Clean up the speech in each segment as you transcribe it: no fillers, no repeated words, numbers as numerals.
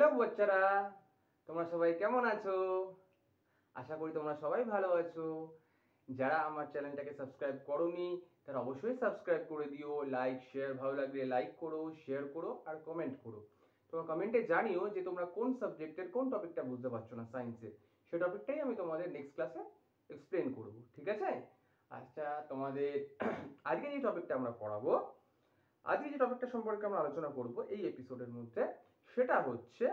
Hello বাচ্চারা, তোমরা সবাই কেমন আছো? আশা করি তোমরা সবাই ভালো আছো। যারা আমার চ্যানেলটাকে সাবস্ক্রাইব করোনি তারা অবশ্যই সাবস্ক্রাইব করে দিও। লাইক শেয়ার, ভালো লাগলে লাইক করো, শেয়ার করো আর কমেন্ট করো। তোমরা কমেন্টে জানিও যে তোমরা কোন সাবজেক্টের কোন টপিকটা বুঝতে পারছো না সায়েন্সের। সেই টপিকটাই আমি তোমাদের নেক্সট ক্লাসে এক্সপ্লেন করব, ঠিক আছে? আচ্ছা, তোমাদের আজকে যে টপিকটা আমরা পড়াবো, আজকে যে টপিকটা সম্পর্কে আমরা আলোচনা করব এই এপিসোডের মধ্যে, সেটা হচ্ছে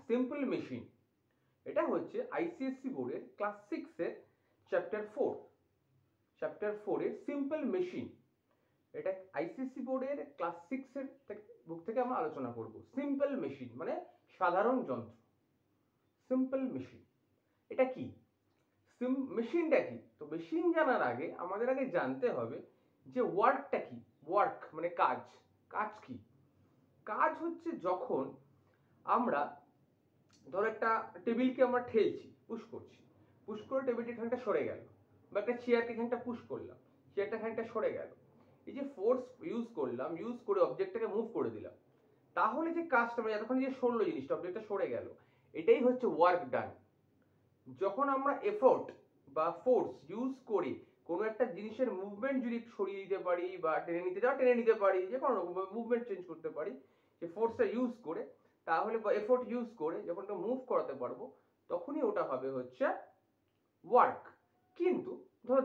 সিম্পল মেশিন। এটা হচ্ছে আইসিএসসি বোর্ডের ক্লাস 6 এর চ্যাপ্টার 4 এর সিম্পল মেশিন। এটা আইসিএসসি বোর্ডের ক্লাস 6 এর বুক থেকে আমরা আলোচনা করব। সিম্পল মেশিন মানে সাধারণ যন্ত্র। সিম্পল মেশিন এটা কি? মেশিনটা কি? তো মেশিন জানার আগে আমাদের আগে জানতে হবে যে ওয়ার্কটা কি। ওয়ার্ক মানে কাজ। কাজ কি? কাজ হচ্ছে যখন আমরা ধর একটা টেবিলকে আমরা ঠেলছি, পুশ করছি, পুশ করে টেবিলটা খানিকটা সরে গেল, বা একটা চেয়ারকে খানিকটা পুশ করলাম, চেয়ারটা খানিকটা সরে গেল। এই যে ফোর্স ইউজ করলাম, ইউজ করে অবজেক্টটাকে মুভ করে দিলাম, তাহলে যে কাজটা মানে এতক্ষণ যে সরলো জিনিসটা, অবজেক্টটা সরে গেল, এটাই হচ্ছে ওয়ার্ক ডান। যখন আমরা এফোর্ট বা ফোর্স ইউজ করে কোনো একটা জিনিসের মুভমেন্ট যদি সরিয়ে দিতে পারি বা টেনে নিতে যাও টেনে নিতে পারি, যে কোনো রকম মুভমেন্ট চেঞ্জ করতে পারি যে ফোর্সটা ইউজ করে, তাহলে বা এফোর্ট ইউজ করে যখন ওটা মুভ করাতে পারবো, তখনই ওটা হবে হচ্ছে ওয়ার্ক। কিন্তু ধরো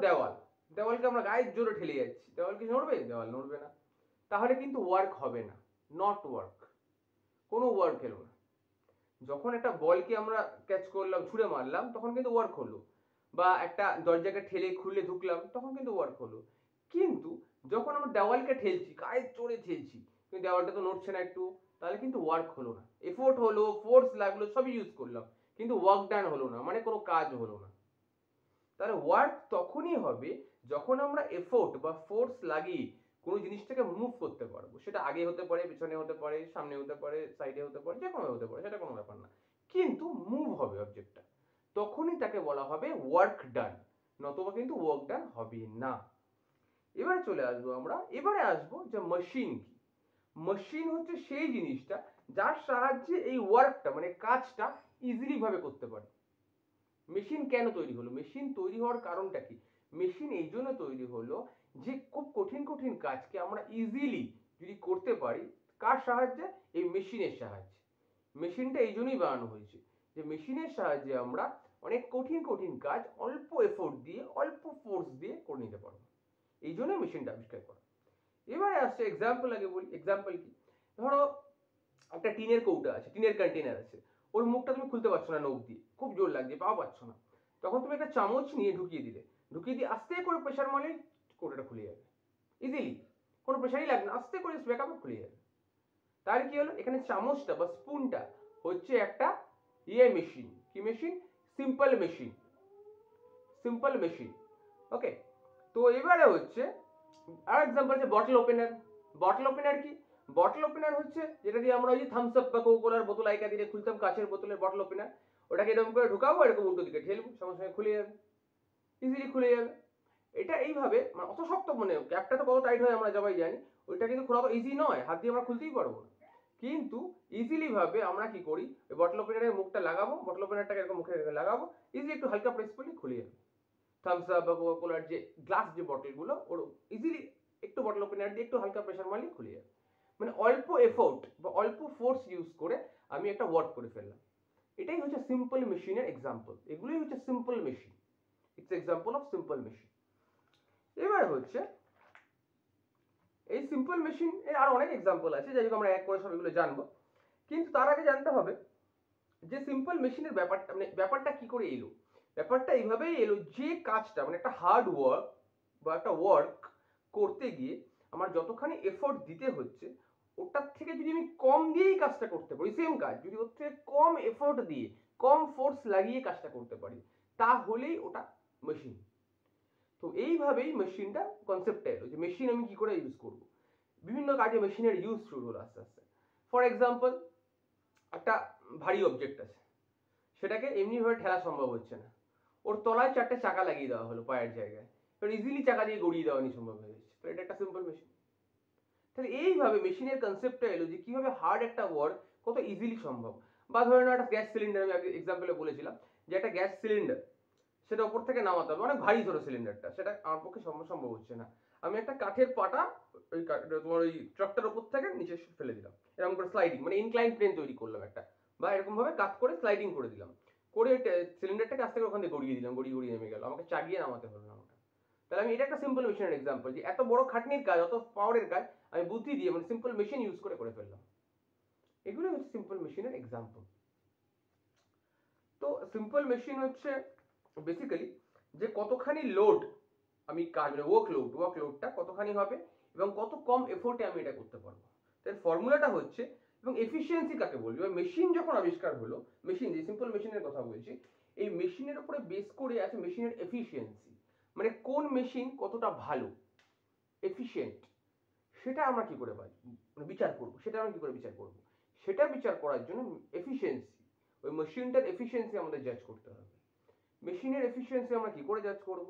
দেওয়ালকে আমরা গায়ের জোরে ঠেলে যাচ্ছি, দেওয়াল কি নড়বে? দেওয়াল নড়বে না, তাহলে কিন্তু ওয়ার্ক হবে না, নট ওয়ার্ক, কোনো ওয়ার্ক এলো না। যখন একটা বলকে আমরা ক্যাচ করলাম, ছুঁড়ে মারলাম, তখন কিন্তু ওয়ার্ক হলো, বা একটা দরজাকে ঠেলে খুলে ঢুকলাম, তখন কিন্তু ওয়ার্ক হলো। কিন্তু যখন আমরা দেওয়ালকে ঠেলছি, গায়ের জোরে ঠেলছি, কিন্তু দেওয়ালটা তো নড়ছে না একটু, তাহলে কিন্তু ওয়ার্ক হলো না। এফোর্ট হলো, ফোর্স লাগলো, সবই ইউজ করলাম, কিন্তু ওয়ার্ক ডান হলো না, মানে কোনো কাজ হলো না। তাহলে ওয়ার্ক তখনই হবে যখন আমরা এফোর্ট বা ফোর্স লাগিয়ে কোনো জিনিসটাকে মুভ করতে পারবো। সেটা আগে হতে পারে, পিছনে হতে পারে, সামনে হতে পারে, সাইডে হতে পারে, যে কোনো হতে পারে, সেটা কোনো ব্যাপার না, কিন্তু মুভ হবে অবজেক্টটা, তখনই তাকে বলা হবে ওয়ার্ক ডান, নতুবা কিন্তু ওয়ার্ক ডান হবে না। এবারে চলে আসবো আমরা, এবারে আসবো যে মেশিন কি। মেশিন হচ্ছে সেই জিনিসটা যার সাহায্যে এই ওয়ার্কটা মানে কাজটা ইজিলি ভাবে করতে পারে। মেশিন কেন তৈরি হলো? মেশিন তৈরি হওয়ার কারণটা কি? মেশিন এই জন্য তৈরি হলো যে খুব কঠিন কঠিন কাজকে আমরা ইজিলি যদি করতে পারি, কার সাহায্যে? এই মেশিনের সাহায্যে। মেশিনটা এই জন্যই বানানো হয়েছে যে মেশিনের সাহায্যে আমরা অনেক কঠিন কঠিন কাজ অল্প এফোর্ট দিয়ে, অল্প ফোর্স দিয়ে করে নিতে পারবো। এই জন্য মেশিনটা আবিষ্কার করা। এবারে আসছে এক্সাম্পল, আগে বলি এক্সাম্পল কি। ধরো একটা টিনের কৌটা আছে, টিনের কন্টেনার আছে, ওর মুখটা তুমি খুলতে পারছো না, নখ দিয়ে খুব জোর লাগছে, পাও পাচ্ছ না, তখন তুমি একটা চামচ নিয়ে ঢুকিয়ে দিলে, ঢুকিয়ে দিয়ে আস্তে করে প্রেশার মারলে কৌটাটা খুলে যাবে ইজিলি, কোনো প্রেশারই লাগবে না, আস্তে করে ব্যাকআপ খুলে যাবে। তাহলে কি হলো? এখানে চামচটা বা স্পুনটা হচ্ছে একটা মেশিন। কি machine? Simple machine. Simple machine. Okay, তো এবারে হচ্ছে আর এক্সাম্পল আছে বটল ওপেনার। বটল ওপেনার কি? বটল ওপেনার হচ্ছে যেটা দিয়ে আমরা ওই যে থামস আপ বা কোকাকোলার বোতল আইকা দিয়ে খুলতাম, কাঁচের বোতলের বটল ওপেনার, ওটাকে এরকম করে ঢুকাবো, এরকম উল্টো দিকে ঠেলবো, সঙ্গে সঙ্গে খুলে যাবে, ইজিলি খুলে যাবে। এটা এইভাবে মানে অত শক্ত, মানে ক্যাপটা তো কত টাইট হয় আমরা সবাই জানি, ওইটা কিন্তু খোলা তো ইজি নয়, হাত দিয়ে আমরা খুলতেই পারবো না। কিন্তু ইজিলি ভাবে আমরা কি করি, ওই বটল ওপেনারের মুখটা লাগাবো, বটল ওপেনারটাকে এরকম মুখে লাগাবো, ইজিলি একটু হালকা প্রেস করলে খুলে যাবে। থামস আপ বা কোকাকোলার যে গ্লাস যে বটলগুলো, ওর ইজিলি একটু বটল ওপেনার দিয়ে একটু হালকা প্রেশার মারলে খুলে যাবে। মানে অল্প এফোর্ট বা অল্প ফোর্স ইউজ করে আমি একটা ওয়ার্ক করে ফেললাম। এটাই হচ্ছে সিম্পল মেশিনের এক্সাম্পল। এগুলোই হচ্ছে simple machine. It's example of simple machine. এবার হচ্ছে এই সিম্পল মেশিন এর আর অনেক এক্সাম্পল আছে, যাই হোক আমরা এক করে সব এগুলো জানবো। কিন্তু তার আগে জানতে হবে যে সিম্পল মেশিনের ব্যাপারটা মানে ব্যাপারটা কি করে এলো। ব্যাপারটা এইভাবেই এলো, যে কাজটা মানে একটা হার্ড ওয়ার্ক বা একটা ওয়ার্ক করতে গিয়ে আমার যতখানি এফোর্ট দিতে হচ্ছে, ওটার থেকে যদি আমি কম দিয়েই কাজটা করতে পারি, সেম কাজ যদি ওর থেকে কম এফোর্ট দিয়ে, কম ফোর্স লাগিয়ে কাজটা করতে পারি, তাহলেই ওটা মেশিন। তো এইভাবেই মেশিনটা কনসেপ্টটা এলো, যে মেশিন আমি কি করে ইউজ করব। বিভিন্ন কাজে মেশিনের ইউজ শুরু হলো আস্তে আস্তে। ফর এক্সাম্পল, একটা ভারী অবজেক্ট আছে, সেটাকে এমনিভাবে ঠেলা সম্ভব হচ্ছে না, ওর তলায় 4টে চাকা লাগিয়ে দেওয়া হলো পায়ের জায়গায়, এবার ইজিলি চাকা দিয়ে গড়িয়ে দেওয়া সম্ভব হয়ে যাচ্ছে, তো এটা একটা সিম্পল মেশিন। তাহলে এইভাবে মেশিনের কনসেপ্টটা এলো যে কিভাবে হার্ড একটা ওয়ার্ক কত ইজিলি সম্ভব। বা ধরে নাও একটা গ্যাস সিলিন্ডার, আমি আগে এক্সাম্পলে বলেছিলাম যে একটা গ্যাস সিলিন্ডার, সেটা উপর থেকে নামাতে হবে, অনেক ভারী ধরো সিলিন্ডারটা, সেটা আমার পক্ষে সম্ভব হচ্ছে না। আমি একটা কাঠের পাটা ওই তোমার ওই ট্রাকটার উপর থেকে নিচে ফেলে দিলাম, এরকম করে স্লাইডিং, মানে ইনক্লাইন প্লেন তৈরি করলাম একটা, বা এরকম ভাবে কাট করে স্লাইডিং করে দিলাম, করে সিলিন্ডারটাকে আস্তে করে ওখান থেকে গড়িয়ে দিলাম, গড়িয়ে গড়িয়ে নেমে গেল, আমাকে চাগিয়ে নামাতে হলো না আমাকে। তাহলে আমি এটা একটা সিম্পল মেশিনের এক্সাম্পল, যে এত বড় খাটনির কাজ, অত পাওয়ারের কাজ আমি বুদ্ধি দিয়ে, মানে সিম্পল মেশিন ইউজ করে করে ফেললাম। এগুলো হচ্ছে সিম্পল মেশিনের এক্সাম্পল। তো সিম্পল মেশিন হচ্ছে বেসিক্যালি যে কতখানি লোড আমি কাজ, মানে ওয়ার্কলোডটা কতখানি হবে এবং কত কম এফোর্টে আমি এটা করতে পারবো। তার ফর্মুলাটা হচ্ছে, এবং এফিসিয়েন্সি কাকে বলবো, মেশিন যখন আবিষ্কার হলো, মেশিন, যে সিম্পল মেশিনের কথা বলছি, এই মেশিনের উপরে বেস করে আছে মেশিনের এফিসিয়েন্সি, মানে কোন মেশিন কতটা ভালো, এফিশিয়েন্ট, সেটা আমরা কি করে মানে বিচার করবো, সেটা আমরা কি করে বিচার করবো, সেটা বিচার করার জন্য এফিসিয়েন্সি, ওই মেশিনটার এফিসিয়েন্সি আমাদের জাজ করতে হবে। মেশিনের এফিসিয়েন্সি আমরা কি করে জাজ করব,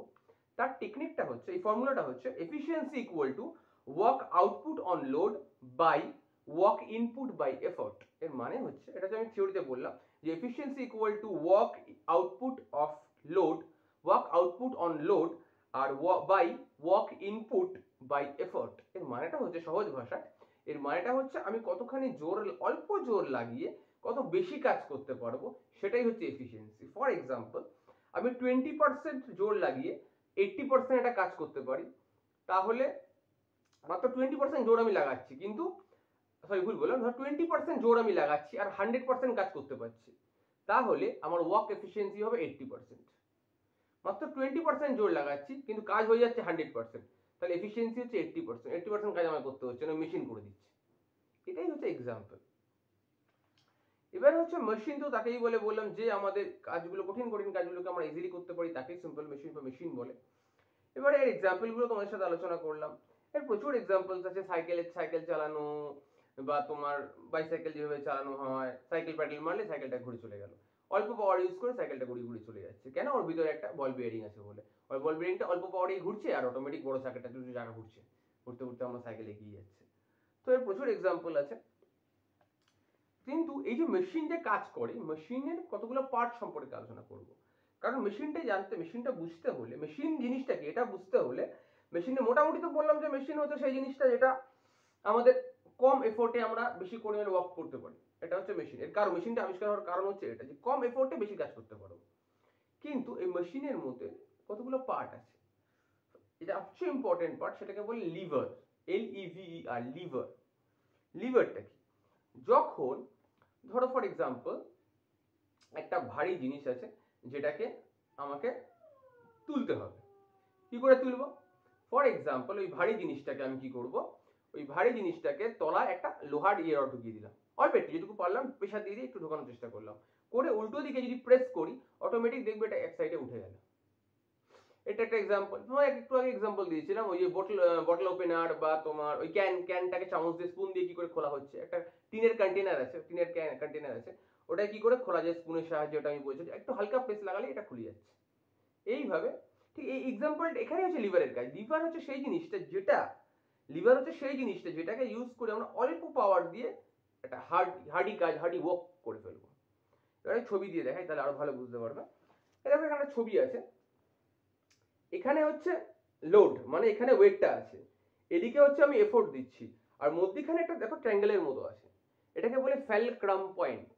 তার টেকনিকটা হচ্ছে, এই ফর্মুলাটা হচ্ছে efficiency equal to work output on load by work input by effort. এর মানে হচ্ছে, এটা যে আমি থিওরিতে বললাম যে efficiency equal to work output of load, work output on load, আর by work input by effort. এর মানেটা হচ্ছে সহজ ভাষা, এর মানেটা হচ্ছে আমি কতখানি জোর, অল্প জোর লাগিয়ে কত বেশি কাজ করতে পারবো, সেটাই হচ্ছে এফিসিয়েন্সি। ফর এক্সাম্পল, আমি 20% জোর লাগিয়ে 80% একটা কাজ করতে পারি, তাহলে মাত্র 20% জোর আমি লাগাচ্ছি, কিন্তু সরি ভুল বললাম, ধর 20% জোর আমি লাগাচ্ছি আর 100% কাজ করতে পারছি, তাহলে আমার ওয়ার্ক এফিসিয়েন্সি হবে 80%। মাত্র 20% জোর লাগাচ্ছি কিন্তু কাজ হয়ে যাচ্ছে 100%, তাহলে এফিসিয়েন্সি হচ্ছে 80%। 80% কাজ আমার করতে হচ্ছে না, মেশিন করে দিচ্ছে। এটাই হচ্ছে এক্সাম্পল। এবার হচ্ছে মেশিন, তো তাকেই বলে, বললাম যে আমাদের কাজগুলো, কঠিন কঠিন কাজগুলোকে আমরা ইজিলি করতে পারি, তাকেই সিম্পল মেশিন বা মেশিন বলে। এবারে এর এক্সাম্পলগুলো তোমাদের সাথে আলোচনা করলাম। এর প্রচুর এক্সাম্পলস আছে, সাইকেল চালানো, বা তোমার বাইসাইকেল যেভাবে চালানো হয়, সাইকেল প্যাডেল মারলে সাইকেলটা ঘুরে চলে গেল, অল্প পাওয়ার ইউজ করে সাইকেলটা ঘুরে ঘুরে চলে যাচ্ছে, কেন? ওর ভিতরে একটা বল বিয়ারিং আছে বলে। ওই বল বিয়ারিংটা অল্প পাওয়ারেই ঘুরছে, আর অটোমেটিক বড় সাইকেলটা দুটো জায়গা ঘুরছে, ঘুরতে ঘুরতে আমার সাইকেল এগিয়ে যাচ্ছে। তো এর প্রচুর এক্সাম্পল আছে। কিন্তু এই যে মেশিন যে কাজ করে, মেশিনের কতগুলো পার্ট সম্পর্কে আলোচনা করব। কারণ মেশিনটা জানতে, মেশিনটা বুঝতে হলে, মেশিন জিনিসটা কি এটা বুঝতে হলে, মেশিনে মোটামুটি তো বললাম যে মেশিন হচ্ছে সেই জিনিসটা যেটা আমাদের কম এফোর্টে আমরা বেশি পরিমাণে ওয়ার্ক করতে পারি, এটা হচ্ছে মেশিন। এর কারণ, মেশিনটা আবিষ্কার হওয়ার কারণ হচ্ছে এটা, যে কম এফোর্টে বেশি কাজ করতে পারো। কিন্তু এই মেশিনের মধ্যে কতগুলো পার্ট আছে, এটা সবচেয়ে ইম্পর্টেন্ট পার্ট, সেটাকে বলে লিভার, LEVER, লিভার। লিভারটা কি? যখন ধরো ফর এক্সাম্পল একটা ভারী জিনিস আছে, যেটাকে আমাকে তুলতে হবে, কি করে তুলবো? ফর এক্সাম্পল ওই ভারী জিনিসটাকে আমি কি করব, ওই ভারী জিনিসটাকে তলায় একটা লোহার রড ঢুকিয়ে দিলাম, অল্প একটু, যেটুকু পারলাম প্রেশার দিয়ে একটু ঢোকানোর চেষ্টা করলাম, করে উল্টো দিকে যদি প্রেস করি, অটোমেটিক দেখবে এটা এক সাইডে উঠে গেল। এটা একটা এক্সাম্পল। তোমার একটু আগে এক্সাম্পল দিয়েছিলাম, ওই যে বটল ওপেনার, বা তোমার ওই ক্যানটাকে চামচ দিয়ে, স্পুন দিয়ে কি করে খোলা হচ্ছে, একটা টিনের কন্টেনার আছে, টিনের কন্টেনার আছে, ওটা কি করে খোলা যায় স্পুনের সাহায্যে, ওটা আমি বলছি, একটু হালকা প্রেস লাগালে এটা খুলে যাচ্ছে। এইভাবে, ঠিক এই এক্সাম্পলটা এখানে হচ্ছে লিভারের কাজ। লিভার হচ্ছে সেই জিনিসটা যেটাকে ইউজ করে আমরা অল্প পাওয়ার দিয়ে একটা হার্ডি ওয়ার্ক করে ফেলবো। এবারে ছবি দিয়ে দেখাই, তাহলে আরো ভালো বুঝতে পারবে। দেখো এখানে ছবি আছে, এখানে হচ্ছে লোড, মানে এখানে ওয়েটটা আছে, এদিকে হচ্ছে আমি এফোর্ট দিচ্ছি, আর মধ্যখানে একটা দেখো ট্রায়াঙ্গেলের মতো আছে, এটাকে বলে ফ্যালক্রাম পয়েন্ট।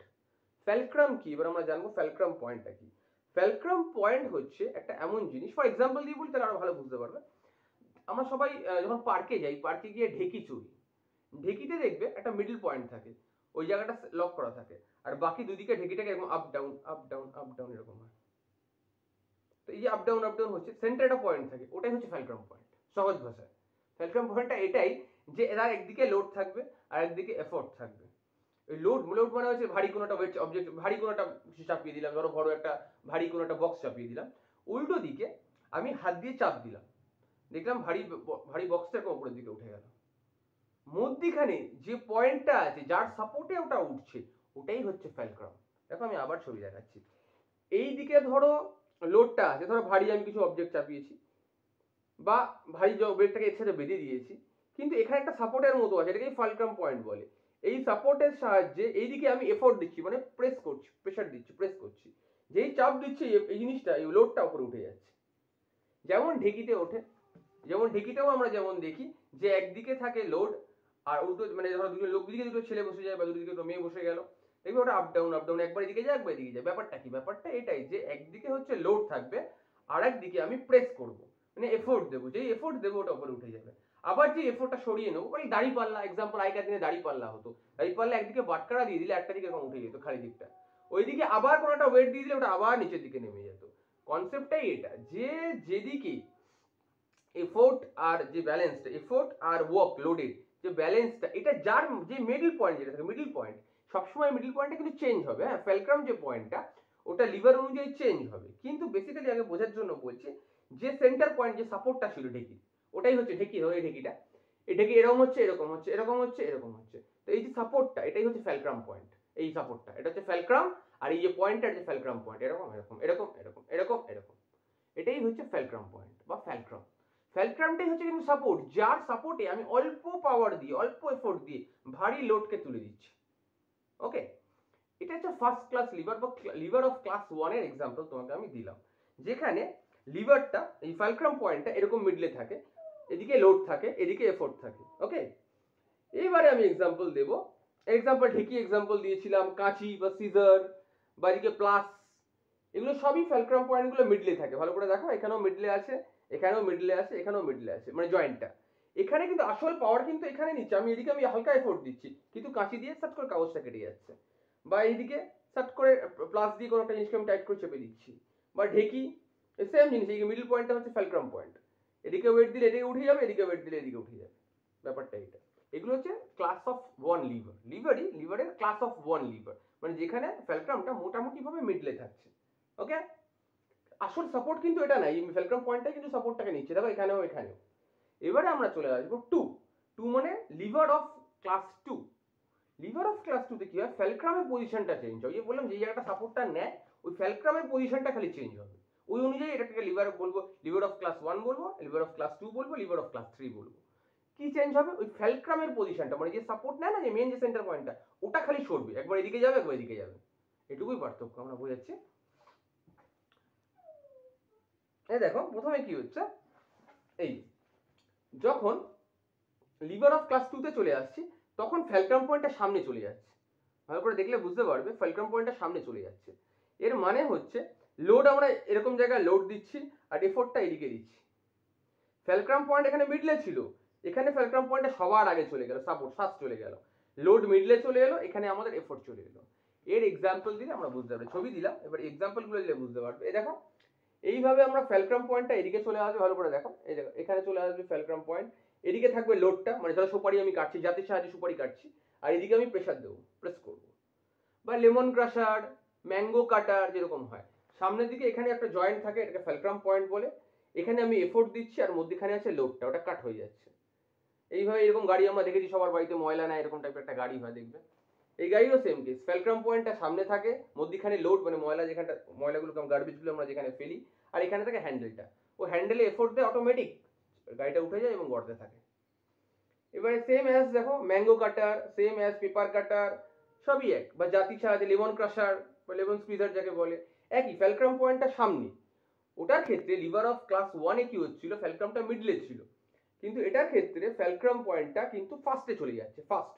ফ্যালক্রাম কি, এবার আমরা জানবো ফ্যালক্রাম পয়েন্টটা কি। ফ্যালক্রাম পয়েন্ট হচ্ছে একটা এমন জিনিস, ফর এক্সাম্পল দিয়ে বলি তাহলে আরো ভালো বুঝতে পারবে। আমরা সবাই যখন পার্কে যাই, পার্কে গিয়ে ঢেকি চুরি, ঢেকিতে দেখবে একটা মিডল পয়েন্ট থাকে, ওই জায়গাটা লক করা থাকে, আর বাকি দুদিকে ঢেকিটাকে এরকম up down up down up down এরকম হয়। তো এই যে আপ ডাউন হচ্ছে, সেন্টারে একটা পয়েন্ট থাকে, ওটাই হচ্ছে ফ্যালক্রাম পয়েন্ট সহজ ভাষায়। ফ্যালক্রাম পয়েন্টটা এটাই, যে এরা একদিকে লোড থাকবে আর একদিকে এফোর্ট থাকবে। ওই লোড মানে হচ্ছে ভারী কোনো একটা ওয়েট অবজেক্ট, ভারী কোনো একটা কিছু চাপিয়ে দিলাম, ধরো বড় একটা ভারী কোনো একটা বক্স চাপিয়ে দিলাম, উল্টো দিকে আমি হাত দিয়ে চাপ দিলাম, দেখলাম ভারী বক্সটা এরকম উপরের দিকে উঠে গেল। মধ্যিখানে যে পয়েন্টটা আছে, যার সাপোর্টে ওটা উঠছে, ওটাই হচ্ছে ফ্যালক্রাম। দেখো আমি আবার ছবি দেখাচ্ছি, এই দিকে ধরো লোডটা আছে, ধরো ভারী আমি কিছু অবজেক্ট চাপিয়েছি, বা ভারী ওয়েটটাকে এর সাথে বেঁধে দিয়েছি, কিন্তু এখানে একটা সাপোর্টের মতো আছে, এটাকেই ফালক্রাম পয়েন্ট বলে। এই সাপোর্টের সাহায্যে এইদিকে আমি এফোর্ট দিচ্ছি, মানে প্রেস করছি, প্রেসার দিচ্ছি, প্রেস করছি, যেই চাপ দিচ্ছি এই জিনিসটা, এই লোডটা উপরে উঠে যাচ্ছে। যেমন ঢেকিতে ওঠে, যেমন ঢেকিতেও আমরা যেমন দেখি যে একদিকে থাকে লোড আর উল্টো, মানে ধরো দুটো লোক, দিকে দুটো ছেলে বসে যায় বা দুদিকে দুটো মেয়ে বসে গেল, দেখবে ওটা আপ ডাউন আপ ডাউন, একবার এদিকে যায় একবার এদিকে যায়। ব্যাপারটা কি? ব্যাপারটা এটাই যে একদিকে হচ্ছে লোড থাকবে আর একদিকে আমি প্রেস করব, মানে এফোর্ট দেবো, যেই এফোর্ট দেবো ওটা উপরে উঠে যাবে। আবার যে এফোর্টটা সরিয়ে নেবো, ওই দাড়ি পাল্লা এক্সাম্পল, আগেকার দিনে দাড়ি পাল্লা হতো, দাড়ি পাল্লা একদিকে বাটকারা দিয়ে দিলে একটা দিকে এরকম উঠে যেত খালি দিকটা, ওইদিকে আবার কোনো একটা ওয়েট দিয়ে দিলে ওটা আবার নিচের দিকে নেমে যেত। কনসেপ্টটাই এটা যে যেদিকে এফোর্ট আর যে ব্যালেন্সটা, এফোর্ট আর ওয়ার্ক লোডের যে ব্যালেন্সটা, এটা যার যে মিডল পয়েন্ট যেটা থাকে, মিডল পয়েন্ট সবসময় মিডল পয়েন্টটা কিন্তু চেঞ্জ হবে। হ্যাঁ, ফেলক্রাম যে পয়েন্টটা ওটা লিভার অনুযায়ী চেঞ্জ হবে, কিন্তু বেসিক্যালি আগে বোঝার জন্য বলছি যে সেন্টার পয়েন্ট যে সাপোর্টটা ছিল ঢেকি, ওটাই হচ্ছে ঢেকি। ধরো এই ঢেকিটা, এই ঢেকি এরকম হচ্ছে, এরকম হচ্ছে, এরকম হচ্ছে, এরকম হচ্ছে, তো এই যে সাপোর্টটা এটাই হচ্ছে ফেলক্রাম পয়েন্ট। এই সাপোর্টটা এটা হচ্ছে ফেলক্রাম, আর এই যে পয়েন্টটা যে ফেলক্রাম পয়েন্ট, এরকম এরকম এরকম এরকম এরকম এরকম, এটাই হচ্ছে ফেলক্রাম পয়েন্ট বা ফেলক্রাম। ফেলক্রামটাই হচ্ছে কিন্তু সাপোর্ট, যার সাপোর্টে আমি অল্প পাওয়ার দিয়ে, অল্প এফোর্ট দিয়ে ভারী লোডকে তুলে দিচ্ছি। ওকে, এটা হচ্ছে ফার্স্ট ক্লাস লিভার বা লিভার অফ ক্লাস 1 এর এক্সাম্পল তোমাকে আমি দিলাম, যেখানে লিভারটা এই ফালক্রাম পয়েন্টটা এরকম মিডলে থাকে, এদিকে লোড থাকে, এদিকে এফোর্ট থাকে। ওকে, এইবারে আমি এক্সাম্পল দেব। এক্সাম্পল ঢেকি এক্সাম্পল দিয়েছিলাম, কাঁচি বা সিজার বা এদিকে প্লাস, এগুলো সবই ফেলক্রাম পয়েন্টগুলো মিডলে থাকে। ভালো করে দেখো, এখানেও মিডলে আছে, এখানেও মিডলে আছে, এখানেও মিডলে আছে, মানে জয়েন্টটা এখানে, কিন্তু আসল পাওয়ার কিন্তু এখানে নিচ্ছে আমি, এদিকে আমি হালকা এফোর্ট দিচ্ছি কিন্তু কাঁচি দিয়ে সাট করে কাগজটা কেটে যাচ্ছে, বা এইদিকে সাট করে প্লাস দিয়ে কোনো একটা জিনিসকে আমি টাইট করে চেপে দিচ্ছি, বা ঢেকি সেম জিনিস, এই মিডল পয়েন্টটা হচ্ছে ফেলক্রাম পয়েন্ট, এদিকে ওয়েট দিলে এদিকে উঠে যাবে, এদিকে ওয়েট দিলে এদিকে উঠে যাবে। ব্যাপারটা এটা। এগুলো হচ্ছে ক্লাস অফ 1 লিভার, লিভারের ক্লাস অফ 1 লিভার, মানে যেখানে ফেলক্রামটা মোটামুটি ভাবে মিডলে থাকছে। ওকে, আসল সাপোর্ট কিন্তু এটা নাই, ফেলক্রাম পয়েন্টটাই কিন্তু সাপোর্টটাকে নিচ্ছে, দেখো এখানেও এখানেও। এবারে আমরা চলে আসবো 2 মানে liver of class 2। Liver of class 2 তে কি হয়, ফেলক্রামের পজিশনটা চেঞ্জ হয়। বললাম যে জায়গাটা সাপোর্টটা নেয় ওই ফেলক্রামের পজিশনটা খালি চেঞ্জ হবে, ওই অনুযায়ী এটাকে লিভার বলবো, লিভার অফ ক্লাস 1 বলবো, লিভার অফ ক্লাস 2 বলবো, লিভার অফ ক্লাস 3 বলবো। কি চেঞ্জ হবে, ওই ফেলক্রামের পজিশনটা, মানে যে সাপোর্ট নেয় না, যে মেন যে সেন্টার পয়েন্টটা, ওটা খালি সরবে, একবার এদিকে যাবে একবার এদিকে যাবে, এটুকুই পার্থক্য আমরা বোঝাচ্ছি। এই দেখো প্রথমে কি হচ্ছে, এই যখন লিভার অফ ক্লাস 2 তে চলে আসছি তখন ফেলক্রাম পয়েন্টটা সামনে চলে যাচ্ছে। ভালো করে দেখলে বুঝতে পারবে ফেলক্রাম পয়েন্টটা সামনে চলে যাচ্ছে। এর মানে হচ্ছে লোড আমরা এরকম জায়গায় লোড দিচ্ছি আর এফোর্টটা এদিকে দিচ্ছি। ফেলক্রাম পয়েন্ট এখানে মিডলে ছিল, এখানে ফেলক্রাম পয়েন্টটা সবার আগে চলে গেল, সাপোর্ট ফার্স্ট চলে গেল, লোড মিডলে চলে এলো, এখানে আমাদের এফোর্ট চলে এলো। এর এক্সাম্পল দিলে আমরা বুঝতে পারবো, ছবি দিলাম, এবার এক্সাম্পল গুলো দিলে বুঝতে পারবে। এই দেখো এইভাবে আমরা ফেলক্রাম পয়েন্টটা এদিকে চলে আসবে, ভালো করে দেখো, এই দেখো এখানে চলে আসবে ফেলক্রাম পয়েন্ট, এদিকে থাকবে লোডটা, মানে ধরো সুপারি আমি কাটছি, জাতির সাহায্যে সুপারি কাটছি, আর এদিকে আমি প্রেসার দেবো, প্রেস করবো, বা লেমন ক্রাশার, ম্যাঙ্গো কাটার যেরকম হয়, সামনের দিকে এখানে একটা জয়েন্ট থাকে, এটাকে ফেলক্রাম পয়েন্ট বলে, এখানে আমি এফোর্ট দিচ্ছি আর মধ্যখানে আছে লোডটা, ওটা কাট হয়ে যাচ্ছে। এইভাবে এরকম গাড়ি আমরা দেখেছি সবার বাড়িতে, ময়লা না এরকম টাইপের একটা গাড়ি হয় দেখবে, এই গাড়িও সেম কেস, ফেলক্রাম পয়েন্টটা সামনে থাকে, মধ্যখানে লোড মানে ময়লা, যেখানটা ময়লাগুলো গার্বেজগুলো আমরা যেখানে ফেলি, আর এখানে থাকে হ্যান্ডেলটা, ও হ্যান্ডেলে এফোর্ট দেয়, অটোমেটিক গাড়িটা উঠে যায় এবং গড়তে থাকে। এবারে সেম অ্যাজ দেখো ম্যাঙ্গো কাটার, সেম অ্যাজ পেপার কাটার, সবই এক, বা জাতি সাহায্যে লেমন ক্রাশার বা লেমন স্কুইজার যাকে বলে, একই, ফেলক্রাম পয়েন্টটা সামনে। ওটার ক্ষেত্রে লিভার অফ ক্লাস 1 এ কি হচ্ছিল, ফেলক্রামটা মিডলে ছিল, কিন্তু এটার ক্ষেত্রে ফেলক্রাম পয়েন্টটা কিন্তু ফার্স্টে চলে যাচ্ছে, ফার্স্ট।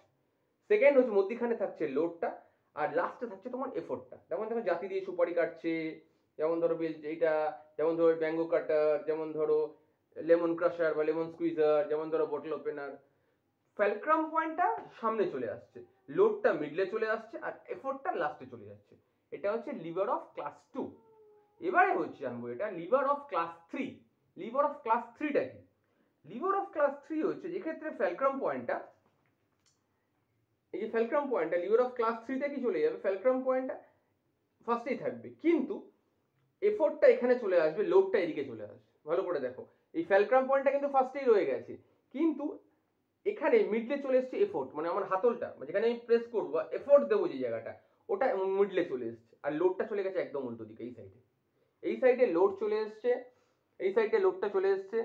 সেকেন্ড হচ্ছে মধ্যখানে থাকছে লোডটা, আর লাস্টে থাকছে তোমার এফোর্টটা। যেমন দেখো জাতি দিয়ে সুপারি কাটছে, যেমন ধরো এইটা, যেমন ধরো ম্যাঙ্গো কাটার, যেমন ধরো লেমন ক্রাশার বা লেমন স্কুইজার, যেমন ধরো বটল ওপেনার, ফেলক্রাম পয়েন্টটা সামনে চলে আসছে, লোডটা মিডলে চলে আসছে, আর এফোর্টটা লাস্টে চলে যাচ্ছে। এটা হচ্ছে লিভার অফ ক্লাস 2। এবারে হচ্ছে আনবো এটা liver of class 3। Liver of class 3টা কি, লিভার অফ ক্লাস 3 হচ্ছে যেক্ষেত্রে ফেলক্রাম পয়েন্টটা, এই যে ফেলক্রাম পয়েন্টটা লিভার অফ ক্লাস 3 তে কি চলে যাবে, ফেলক্রাম পয়েন্টটা ফার্স্টেই থাকবে, কিন্তু এফোর্টটা এখানে চলে আসবে, লোডটা এদিকে চলে আসবে। ভালো করে দেখো, এই ফেলক্রাম পয়েন্টটা কিন্তু ফার্স্টেই রয়ে গেছে, কিন্তু এখানে মিডলে চলে এসছে এফোর্ট, মানে আমার হাতলটা যেখানে আমি প্রেস করবো বা এফোর্ট দেবো যে জায়গাটা, ওটা মিডলে চলে এসছে, আর লোডটা চলে গেছে একদম উল্টো দিকে, এই সাইডে। এই সাইডে লোড চলে এসছে, এই সাইডে লোডটা চলে এসছে,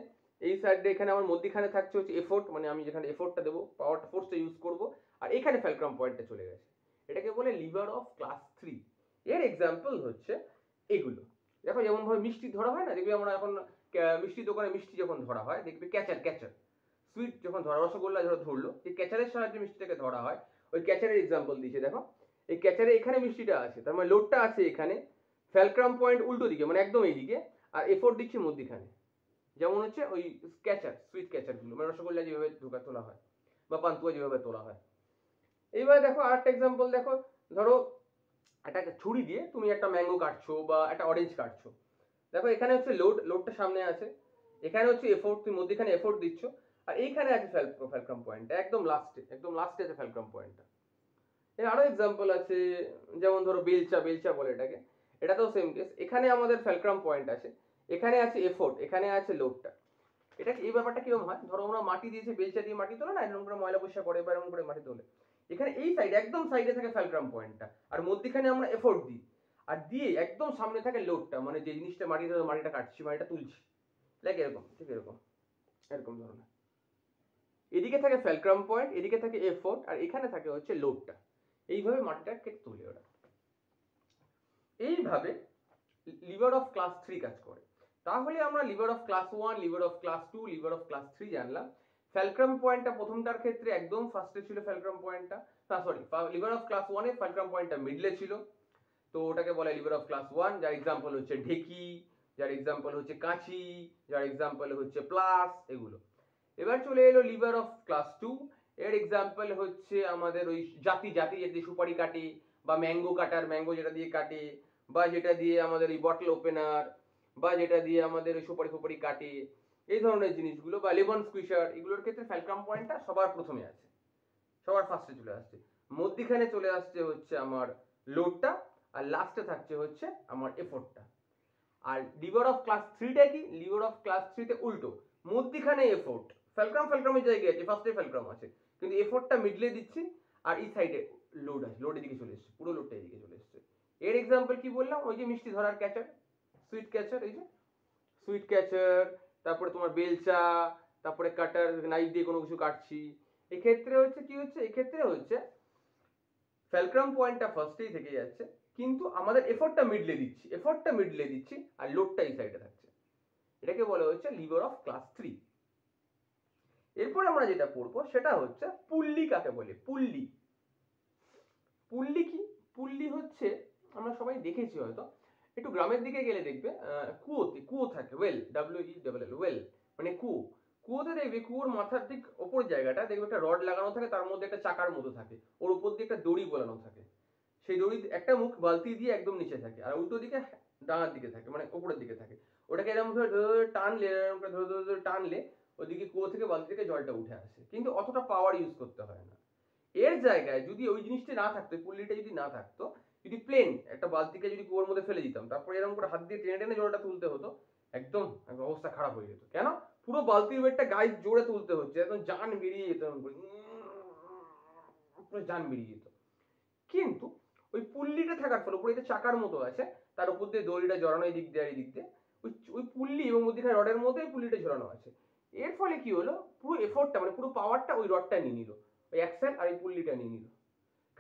এই সাইডে এখানে আমার মধ্যখানে থাকছে হচ্ছে এফোর্ট, মানে আমি যেখানে এফোর্টটা দেবো, পাওয়ারটা ফোর্সটা ইউজ করবো, আর এখানে ফ্যালক্রাম পয়েন্টটা চলে গেছে, এটাকে বলে লিভার অফ ক্লাস 3। এর এক্সাম্পল হচ্ছে এগুলো। দেখো যেমন ভাবে মিষ্টি ধরা হয় না, দেখবি আমরা এখন মিষ্টি দোকানে মিষ্টি যখন ধরা হয় দেখবি ক্যাচার ক্যাচার, সুইট যখন ধরা, রসগোল্লা ধরলো, এই ক্যাচারের সাহায্যে মিষ্টিটাকে ধরা হয়, ওই ক্যাচারের এক্সাম্পল দিয়েছে। দেখো এই ক্যাচারে এখানে মিষ্টিটা আছে, তার মানে লোডটা আছে এখানে, ফ্যালক্রাম পয়েন্ট উল্টো দিকে মানে একদম এইদিকে, আর এফোর্ট দিচ্ছি মধ্যিখানে। যেমন হচ্ছে ওই ক্যাচার, সুইট ক্যাচার গুলো, মানে রসগোল্লা যেভাবে তোলা হয় বা পান্তুয়া যেভাবে তোলা হয়। এইবার দেখো আরেকটা এক্সাম্পল দেখো, ধরো একটা ছুরি দিয়ে তুমি একটা ম্যাঙ্গো কাটছো বা একটা অরেঞ্জ কাটছো, দেখো এখানে হচ্ছে লোডটা সামনে আছে, এখানে হচ্ছে এফোর্ট, তুমি মধ্যখানে এফোর্ট দিচ্ছ, আর এইখানে আছে ফ্যালক্রাম পয়েন্ট, একদম লাস্টে আছে ফ্যালক্রাম পয়েন্টটা। এর আরো এক্সাম্পল আছে, যেমন ধরো বেলচা বলে এটাকে, এটাতেও সেম কেস, এখানে আমাদের ফ্যালক্রাম পয়েন্ট আছে, এখানে আছে এফোর্ট, এখানে আছে লোডটা। এটা এই ব্যাপারটা কিরকম হয়, ধরো আমরা মাটি দিয়েছি, বেলচা দিয়ে মাটি তোলে না, এরকম করে ময়লা পরিষ্কার করে বা এরকম করে মাটি তোলে, এখানে এই সাইডে একদম সাইডে থাকে ফ্যালক্রাম পয়েন্টটা, আর মধ্যখানে আমরা এফোর্ট দিই, আর দিয়ে একদম সামনে থাকে লোডটা, মানে যে জিনিসটা মাটিটা কাটছি, মাটিটা তুলছি, লাইক এরকম, ঠিক এরকম এরকম ধরনের। এদিকে থাকে ফ্যালক্রাম পয়েন্ট, এদিকে থাকে এফোর্ট, আর এখানে থাকে হচ্ছে লোডটা। এইভাবে মাটিটা কেটে তুলে ওরা। এইভাবে লিভার অফ ক্লাস 3 কাজ করে। তাহলে আমরা liver of class 1, liver of class 2, liver of class 3 জানলাম। ফ্যালক্রাম পয়েন্টটা প্রথমটার ক্ষেত্রে একদম ফার্স্টে ছিল ফ্যালক্রাম পয়েন্টটা, সরি, লিভার অফ ক্লাস 1 এ ফ্যালক্রাম পয়েন্টটা মিডলে ছিল, তো ওটাকে বলে লিভার অফ ক্লাস 1, যার এক্সাম্পল হচ্ছে ঢেকি, যার এক্সাম্পল হচ্ছে কাঁচি, যার এক্সাম্পল হচ্ছে প্লাস, এগুলো। এবার চলে এলো লিভার অফ ক্লাস 2, এর এক্সাম্পল হচ্ছে আমাদের ওই জাতি যেটা সুপারি কাটে, বা ম্যাঙ্গো কাটার, ম্যাঙ্গো যেটা দিয়ে কাটে, বা যেটা দিয়ে আমাদের এই বটল ওপেনার, বা যেটা দিয়ে আমাদের ওই সুপারি কাটে, এই ধরনের জিনিসগুলো, বা লেমন স্কুইশার, এগুলোর ক্ষেত্রে ফ্যালক্রাম পয়েন্টটা সবার প্রথমে আছে, সবার ফার্স্টে চলে আসছে, মধ্যখানে চলে আসছে হচ্ছে আমার লোডটা, আর লাস্টে থাকছে হচ্ছে আমার এফোর্টটা। আর লিভার অফ ক্লাস 3টা কি, লিভার অফ ক্লাস 3 তে উল্টো, মধ্যখানে এফোর্ট, ফ্যালক্রামের জায়গায় আছে, ফার্স্টে ফ্যালক্রাম আছে, কিন্তু এফোর্টটা মিডলে দিচ্ছি, আর এই সাইডে লোড আছে, লোড এদিকে চলে এসছে, পুরো লোডটা এদিকে চলে এসছে। এর এক্সাম্পল কি বললাম, ওই যে মিষ্টি ধরার ক্যাচার, সুইট ক্যাচার, এই যে সুইট ক্যাচার, তারপরে তোমার বেলচা, তারপরে কাটার, নাইফ দিয়ে কোনো কিছু কাটছি, এক্ষেত্রে হচ্ছে কি হচ্ছে, এক্ষেত্রে হচ্ছে ফ্যালক্রাম পয়েন্টটা ফার্স্টেই থেকে যাচ্ছে, কিন্তু আমাদের এফোর্টটা মিডলে দিচ্ছি, আর লোডটা এই সাইডে থাকছে, এটাকে বলা হচ্ছে লিভার অফ ক্লাস 3। এরপর আমরা যেটা পড়বো সেটা হচ্ছে পুল্লি কাকে বলে। পুল্লি কি, পুল্লি হচ্ছে, আমরা সবাই দেখেছি হয়তো, একটু গ্রামের দিকে গেলে দেখবে কুয়ো থাকে, ওয়েল, মানে কুয়োতে দেখবে, কুয়োর মাথার ঠিক ওপর জায়গাটা দেখবে একটা রড লাগানো থাকে, তার মধ্যে একটা চাকার মতো থাকে, ওর উপর দিয়ে একটা দড়ি বোলানো থাকে, সেই দড়ি একটা মুখ বালতি দিয়ে একদম নিচে থাকে, আর উল্টো দিকে ডাঙার দিকে থাকে, মানে উপরের দিকে থাকে, ওটাকে এরকম ধরে টানলে, এরকম করে ধরে টানলে ওদিকে কুয়ো থেকে বালতি থেকে জলটা উঠে আসে, কিন্তু অতটা পাওয়ার ইউজ করতে হয় না। এর জায়গায় যদি ওই জিনিসটা না থাকতো, পুল্লিটা যদি না থাকতো, যদি প্লেন একটা বালতিকে যদি কুয়োর মধ্যে ফেলে দিতাম, তারপরে এরকম করে হাত দিয়ে টেনে টেনে জলটা তুলতে হতো, একদম অবস্থা খারাপ হয়ে যেত। কেন, পুরো বালতির ওয়েটটা গায়ে জোরে তুলতে হচ্ছে, একদম জান বেরিয়ে যেত, জান বেরিয়ে যেত। কিন্তু ওই পুল্লিটা থাকার ফলে, উপরে যে চাকার মতো আছে, তার উপর দিয়ে দড়িটা জড়ানো এই দিক দিয়ে আর এই দিক দিয়ে, ওই পুল্লি এবং মধ্যখানে রডের মধ্যে পুল্লিটা ঝোলানো আছে, এর ফলে কি হলো, পুরো এফোর্টটা মানে পুরো পাওয়ারটা ওই রডটা নিয়ে নিল, ওই অ্যাক্সেল আর এই পুল্লিটা নিয়ে নিল,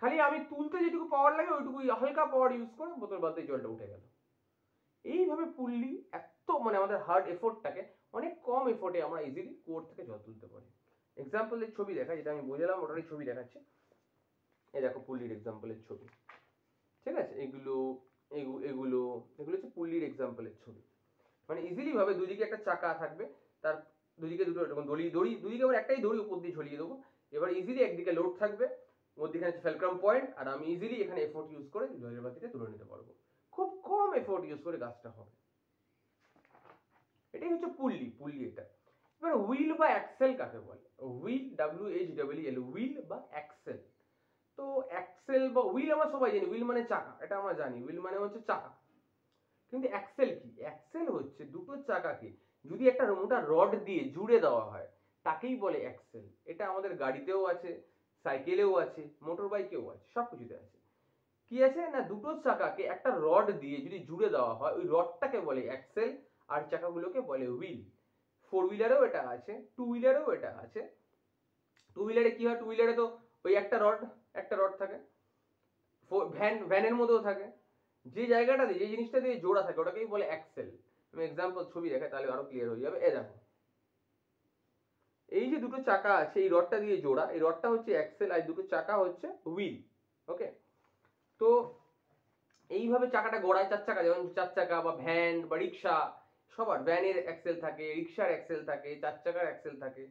খালি আমি তুলতে যেটুকু পাওয়ার লাগে ওইটুকু হালকা পাওয়ার ইউজ করে বোতল বালতি জলটা উঠে গেল। এইভাবে পুল্লি এত, মানে আমাদের হার্ড এফোর্টটাকে অনেক কম এফোর্টে আমরা ইজিলি কুয়োর থেকে জল তুলতে পারি। এক্সাম্পলের ছবি দেখা, যেটা আমি বোঝালাম ওটারই ছবি দেখাচ্ছে, এই দেখো পুল্লির এক্সাম্পলের ছবি, ঠিক আছে, এগুলো এগুলো এগুলো হচ্ছে পুল্লির এক্সাম্পলের ছবি। মানে ইজিলি ভাবে দুদিকে একটা চাকা থাকবে, তার দুদিকে দুটো এরকম দড়ি দুদিকে আবার একটাই দড়ি উপর দিয়ে ঝুলিয়ে দেবো, এবার ইজিলি একদিকে লোড থাকবে, মধ্যখানে ফ্যালক্রাম পয়েন্ট, আর আমি ইজিলি এখানে এফোর্ট ইউজ করে জলের বাতিটা তুলে নিতে পারবো, খুব কম এফোর্ট ইউজ করে কাজটা হবে। এটাই হচ্ছে পুল্লি এটা। এবার হুইল বা অ্যাক্সেল কাকে বলে, হুইল, WHEEL, হুইল বা অ্যাক্সেল। তো অ্যাক্সেল বা হুইল আমরা সবাই জানি, হুইল মানে চাকা, এটা আমরা জানি, হুইল মানে হচ্ছে চাকা। কিন্তু অ্যাক্সেল কি, অ্যাক্সেল হচ্ছে দুটো চাকাকে যদি একটা মোটা রড দিয়ে জুড়ে দেওয়া হয়, তাকেই বলে অ্যাক্সেল। এটা আমাদের গাড়িতেও আছে, সাইকেলেও আছে, মোটর বাইকেও আছে, সব কিছুতে আছে। কি আছে না, দুটো চাকাকে একটা রড দিয়ে যদি জুড়ে দেওয়া হয়, ওই রডটাকে বলে অ্যাক্সেল, আর চাকাগুলোকে বলে হুইল। 4 হুইলারেও এটা আছে, 2 হুইলারেও এটা আছে। 2 হুইলারে কি হয়, 2 হুইলারে তো ওই একটা রড থাকে, ভ্যানের মধ্যেও থাকে, যে জায়গাটা দিয়ে যে জিনিসটা দিয়ে জোড়া থাকে ওটাকেই বলে অ্যাক্সেল। আমি এক্সাম্পল ছবি দেখাই তাহলে আরো ক্লিয়ার হয়ে যাবে। দেখো এই যে দুটো চাকা আছে এই রডটা দিয়ে জোড়া, এই রডটা হচ্ছে অ্যাক্সেল আর দুটো চাকা হচ্ছে হুইল। ওকে, তো এইভাবে চাকাটা গড়ায় চার চাকা, যেমন চার চাকা বা ভ্যান বা রিক্সা, সবার ভ্যানের অ্যাক্সেল থাকে, রিক্সার অ্যাক্সেল থাকে, চার চাকার অ্যাক্সেল থাকে।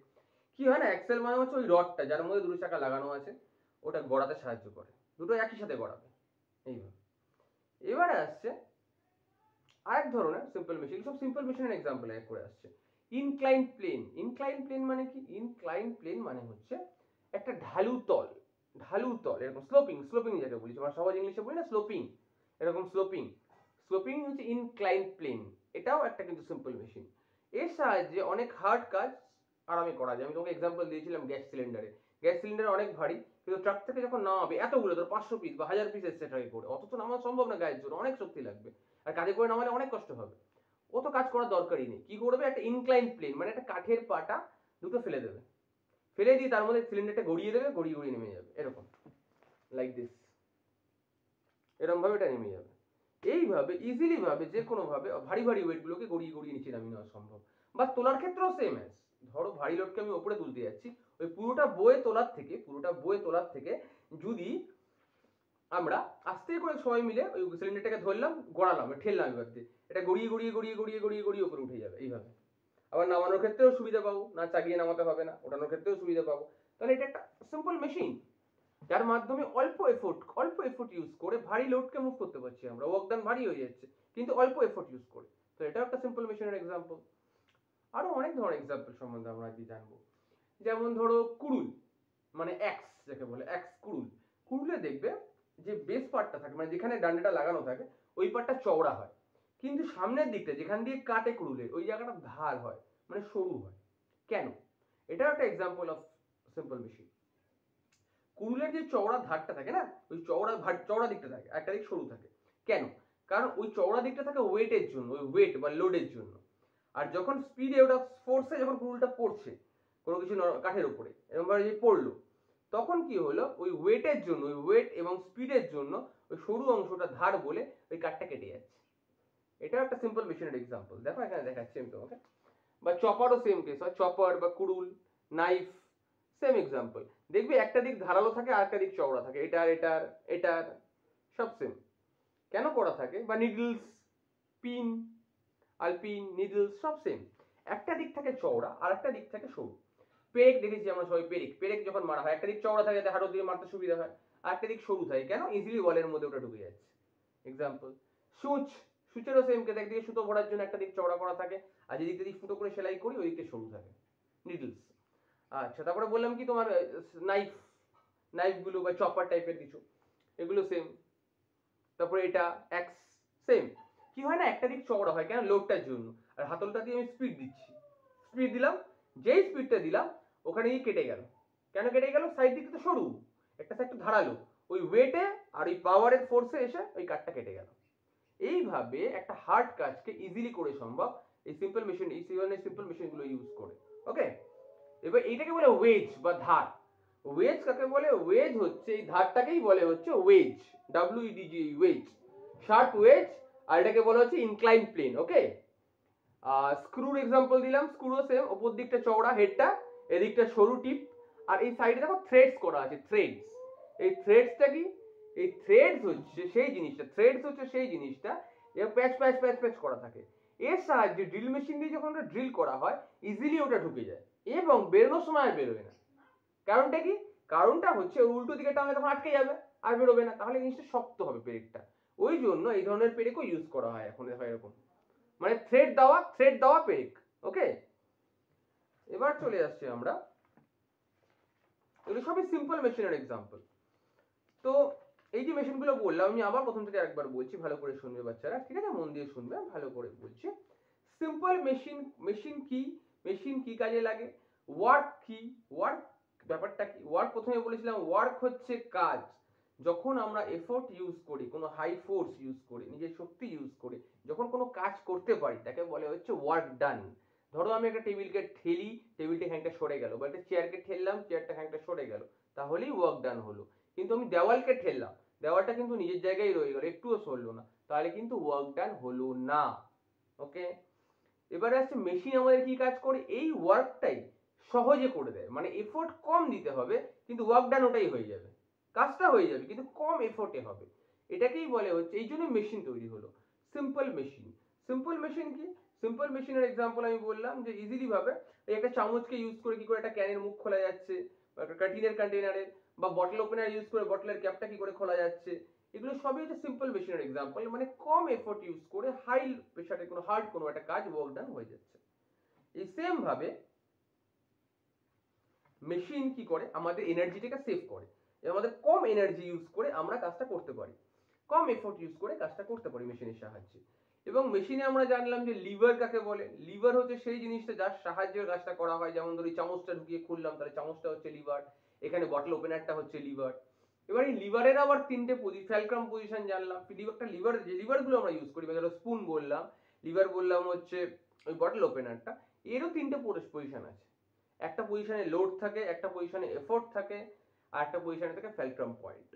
কি হয় না, অ্যাক্সেল মানে হচ্ছে ওই রডটা যার মধ্যে দুটো চাকা লাগানো আছে ওটা গড়াতে সাহায্য করে, দুটো একই সাথে গড়াবে এইভাবে। এবারে আসছে আরেক ধরনের সিম্পল মেশিন, সব সিম্পল মেশিনের এক্সাম্পল এক করে আসছে। Incline plane. ইনক্লাইন প্লেন মানে কি? ইনক্লাইন প্লেন মানে হচ্ছে একটা ঢালু তল, এরকম স্লোপিং যেটা বলি, আমরা সহজ ইংলিশে বলি না স্লোপিং, এরকম স্লোপিং হচ্ছে ইনক্লাইন প্লেন। এটাও একটা কিন্তু সিম্পল মেশিন। এর সাহায্যে অনেক হার্ড কাজ আরামে করা যায়। আমি তোমাকে এক্সাম্পল দিয়েছিলাম গ্যাস সিলিন্ডার অনেক ভারী, কিন্তু ট্রাক থেকে যখন নামাবে এতগুলো, ধর 500 পিস বা 1000 পিস এসছে ট্রাই করে, অত তো নামানো সম্ভব না গায়ের জোরে, অনেক শক্তি লাগবে, আর কাঁধে করে নামালে অনেক কষ্ট হবে। অত কাজ করার দরকারই নেই। কি করবে, একটা ইনক্লাইন প্লেন মানে একটা কাঠের পাটা দুটো ফেলে দেবে, ফেলে দিয়ে তার মধ্যে সিলিন্ডারটা গড়িয়ে দেবে, গড়িয়ে নেমে যাবে এরকম, লাইক দিস, এরকম ভাবে এটা নেমে যাবে। এইভাবে ইজিলি ভাবে যে কোনো ভাবে ভারী ওয়েট গুলোকে গড়িয়ে নিচে নামিয়ে নেওয়া সম্ভব। বা তোলার ক্ষেত্রেও সেম অ্যাজ, ধরো ভারী লোডকে আমি উপরে তুলতে যাচ্ছি, ওই পুরোটা বয়ে তোলার থেকে যদি আমরা আস্তে করে সবাই মিলে ওই সিলিন্ডারটাকে ধরলাম, গড়ালাম, ঠেললাম, এবার এটা গড়িয়ে উপরে উঠে যাবে এইভাবে। আবার নামানোর ক্ষেত্রেও সুবিধা পাবো, না চাগিয়ে নামাতে হবে না, ওঠানোর ক্ষেত্রেও সুবিধা পাবো। তাহলে এটা একটা সিম্পল মেশিন যার মাধ্যমে অল্প এফোর্ট ইউজ করে ভারী লোডকে মুভ করতে পারছি আমরা, ওয়ার্ক ডান ভারী হয়ে যাচ্ছে কিন্তু অল্প এফোর্ট ইউজ করে। তো এটাও একটা সিম্পল মেশিনের এক্সাম্পল। আরো অনেক ধরনের এক্সাম্পল সম্বন্ধে আমরা আজকে জানবো। যেমন ধরো কুড়ুল, মানে অ্যাক্স যাকে বলে, কুড়ুলে দেখবে যে বেস পার্টটা থাকে, মানে যেখানে ডান্ডাটা লাগানো থাকে ওই পার্টটা চওড়া হয়, কিন্তু সামনের দিকটা যেখান দিয়ে কাটে কুড়ুলের ওই জায়গাটা ধার হয়, মানে সরু হয়। কেন? এটাও একটা এক্সাম্পল অফ সিম্পল মেশিন। কুড়ুলের যে চওড়া ধারটা থাকে না, ওই চওড়া দিকটা থাকে, একটা দিক সরু থাকে। কেন? কারণ ওই চওড়া দিকটা থাকে ওয়েটের জন্য, ওই ওয়েট বা লোডের জন্য। আর যখন স্পিডে ওটা ফোর্সে যখন কুড়ুলটা পড়ছে কোনো কিছু কাঠের উপরে, এরকম ভাবে যে পড়লো, তখন কি হলো, ওই ওয়েটের জন্য, ওই ওয়েট এবং স্পিডের জন্য ওই সরু অংশটা ধার বলে ওই কাঠটা কেটে যাচ্ছে। এটাও একটা সিম্পল মেশিনের এক্সাম্পল। দেখো এখানে দেখাচ্ছি আমি তোমাকে। বা চপারও সেম কেস হয়, চপার বা কুড়ুল, নাইফ, সেম এক্সাম্পল। দেখবি একটা দিক ধারালো থাকে আর একটা দিক চওড়া থাকে, এটার সব সেম। কেন করা থাকে? বা নিডলস, পিন, আলপিন, নিডলস সব সেম। একটা দিক থাকে চওড়া আর একটা দিক থাকে সরু। পেরেক দেখেছি আমরা সবাই, পেরেক যখন মারা হয় একটা দিক চওড়া থাকে যাতে হাঁটু দিয়ে মারতে সুবিধা হয়, আর একটা দিক সরু থাকে, কেন? ইজিলি ওয়ালের মধ্যে ওটা ঢুকে যাচ্ছে। এক্সাম্পল। সুচেরও সেম কেস, একদিকে সুতো ভরার জন্য একটা দিক চওড়া করা থাকে আর যেদিক দিয়ে ফুটো করে সেলাই করি ওই দিকটা সরু থাকে, নিডলস। আচ্ছা, তারপরে বললাম কি তোমার নাইফগুলো বা চপার টাইপের কিছু, এগুলো সেম। তারপরে এটা এক্স, সেম। কি হয় না, একটা দিক চওড়া হয়, কেন? লোডটার জন্য। আর হাতলটা দিয়ে আমি স্পিড দিলাম, যেই স্পিডটা দিলাম ওখানে গিয়ে কেটে গেল। কেন কেটে গেল? সাইড দিকটা তো সরু, একটা সাইড ধারালো, ওই ওয়েটে আর ওই পাওয়ারের ফোর্সে এসে ওই কাঠটা কেটে গেল। এইভাবে একটা হার্ড কাজকে ইজিলি করে সম্ভব এই সিম্পল মেশিনগুলো ইউজ করে। ওকে, এবার এইটাকে বলে ওয়েজ বা ধার। ওয়েজ কাকে বলে? ওয়েজ হচ্ছে এই ধারটাকেই বলে হচ্ছে wedge, WEDG, wedge, sharp wedge. আর এটাকে বলা হচ্ছে ইনক্লাইন প্লেন। ওকে, স্ক্রুর এক্সাম্পল দিলাম, স্ক্রুও সেম, ওপর দিকটা চওড়া হেডটা, এদিকটা সরু টিপ, আর এই সাইডে দেখো থ্রেডস করা আছে, থ্রেডস। এই থ্রেডসটা কি? এই থ্রেডস হচ্ছে সেই জিনিসটা যে প্যাচ করা থাকে। এর সাহায্যে ড্রিল মেশিন দিয়ে যখন ওটা ড্রিল করা হয় ইজিলি ওটা ঢুকে যায় এবং বেরোনোর সময় আর বেরোয় না। কারণটা কি? কারণটা হচ্ছে উল্টো দিকে টানলে তখন আটকে যাবে আর বেরোবে না, তাহলে জিনিসটা শক্ত হবে পেরেকটা। ওই জন্য এই ধরনের পেরেকও ইউজ করা হয় এখন, এরকম মানে থ্রেড দেওয়া পেরেক। ওকে, এবার চলে আসছি আমরা, এগুলো সবই সিম্পল মেশিনের এক্সাম্পল। তো এই যে মেশিনগুলো বললাম, আমি আবার প্রথম থেকে একবার বলছি, ভালো করে শুনবে বাচ্চারা, ঠিক আছে? মন দিয়ে শুনবে, ভালো করে বলছি। সিম্পল মেশিন কি কাজে লাগে, ওয়ার্ক কি, ওয়ার্ক ব্যাপারটা কি? ওয়ার্ক প্রথমে বলেছিলাম, ওয়ার্ক হচ্ছে কাজ। যখন আমরা এফোর্ট ইউজ করি, কোনো হাই ফোর্স ইউজ করি, নিজের শক্তি ইউজ করে যখন কোনো কাজ করতে পারি তাকে বলে হচ্ছে ওয়ার্ক ডান। ধরো আমি একটা টেবিলকে ঠেলি, টেবিলটা খানিকটা সরে গেল, বা একটা চেয়ারকে ঠেললাম, চেয়ারটা খানিকটা সরে গেল, তাহলেই ওয়ার্ক ডান হলো। কিন্তু আমি দেওয়ালকে ঠেললাম, দেওয়ালটা কিন্তু নিজের জায়গায় রয়ে গেল, একটুও সরলো না, তাহলে কিন্তু ওয়ার্ক ডান হলো না। ওকে, এবারে আসছে মেশিন আমাদের কি কাজ করে, এই ওয়ার্কটাই সহজে করে দেয়, মানে এফোর্ট কম দিতে হবে কিন্তু ওয়ার্ক ডান ওটাই হয়ে যাবে, কাজটা হয়ে যাবে কিন্তু কম এফোর্টে হবে। এটাকেই বলে হচ্ছে, এই জন্য মেশিন তৈরি হলো সিম্পল মেশিন। সিম্পল মেশিন কি, সিম্পল মেশিনের এক্সাম্পল আমি বললাম যে ইজিলি ভাবে এই একটা চামচকে ইউজ করে কি করে একটা ক্যানের মুখ খোলা যাচ্ছে, বা একটা কার্টিনের কন্টেনারের, বা বটল ওপেনার ইউজ করে বটলের ক্যাপটা কি করে খোলা যাচ্ছে, এগুলো সবই হচ্ছে সিম্পল মেশিনের এক্সাম্পল, মানে কম এফোর্ট ইউজ করে হাই প্রেসারে কোনো হার্ড কোনো একটা কাজ ওয়ার্ক ডান হয়ে যাচ্ছে। এই সেম ভাবে মেশিন কি করে, আমাদের এনার্জিটাকে সেভ করে, আমাদের কম এনার্জি ইউজ করে আমরা কাজটা করতে পারি, কম এফোর্ট ইউজ করে কাজটা করতে পারি মেশিনের সাহায্যে। এবং মেশিনে আমরা জানলাম যে লিভার কাকে বলে, লিভার হচ্ছে সেই জিনিসটা যার সাহায্যে কাজটা করা হয়, যেমন ধরি চামচটা ঢুকিয়ে খুললাম তাহলে চামচটা হচ্ছে লিভার, এখানে বটল ওপেনারটা হচ্ছে লিভার। এবার এই লিভারের আবার তিনটে ফ্যালক্রাম পজিশন জানলাম, লিভারটা লিভার যে লিভারগুলো আমরা ইউজ করি, ধরো স্পুন বললাম, লিভার বললাম হচ্ছে ওই বটল ওপেনারটা, এরও তিনটে পজিশন আছে, একটা পজিশনে লোড থাকে, একটা পজিশনে এফোর্ট থাকে, আর একটা পজিশনে থাকে ফ্যালক্রাম পয়েন্ট।